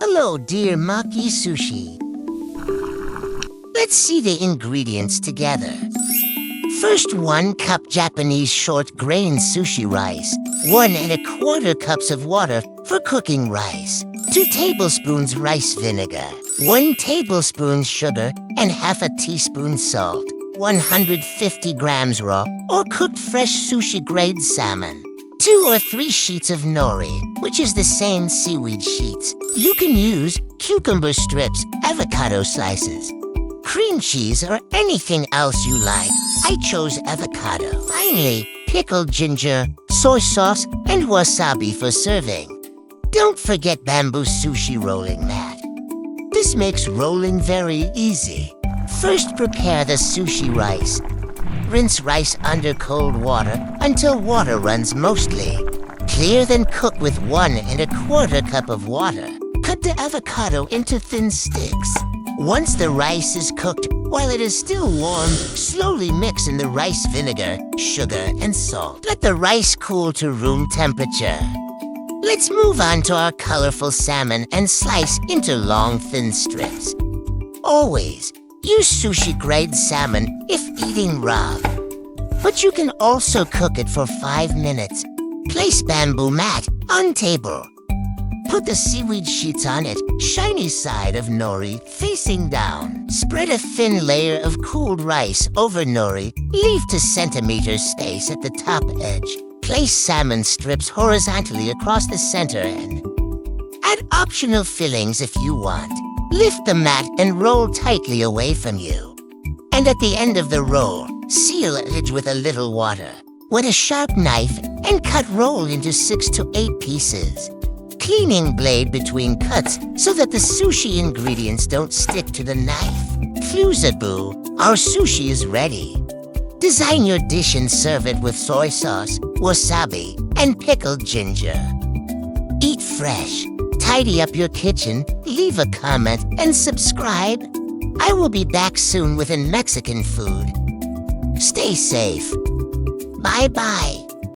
Hello, dear Maki Sushi. Let's see the ingredients together. First, 1 cup Japanese short grain sushi rice, 1¼ cups of water for cooking rice, 2 tablespoons rice vinegar, 1 tablespoon sugar, and ½ a teaspoon salt, 150 grams raw or cooked fresh sushi-grade salmon, 2 or 3 sheets of nori, which is the same seaweed sheets. You can use cucumber strips, avocado slices, cream cheese, or anything else you like. I chose avocado. Finally, pickled ginger, soy sauce, and wasabi for serving. Don't forget bamboo sushi rolling mat. This makes rolling very easy. First, prepare the sushi rice. Rinse rice under cold water until water runs mostly. Clear, then cook with 1¼ cup of water. Cut the avocado into thin sticks. Once the rice is cooked, while it is still warm, slowly mix in the rice vinegar, sugar, and salt. Let the rice cool to room temperature. Let's move on to our colorful salmon and slice into long, thin strips. Always use sushi-grade salmon if eating raw. But you can also cook it for 5 minutes. Place bamboo mat on table. Put the seaweed sheets on it, shiny side of nori facing down. Spread a thin layer of cooled rice over nori. Leave 2 centimeters space at the top edge. Place salmon strips horizontally across the center and add optional fillings if you want. Lift the mat and roll tightly away from you. And at the end of the roll, seal edge with a little water. Wet a sharp knife and cut roll into 6 to 8 pieces. Cleaning blade between cuts so that the sushi ingredients don't stick to the knife. Fluzabu, our sushi is ready. Design your dish and serve it with soy sauce, wasabi, and pickled ginger. Eat fresh. Tidy up your kitchen, leave a comment, and subscribe. I will be back soon with Mexican food. Stay safe. Bye-bye.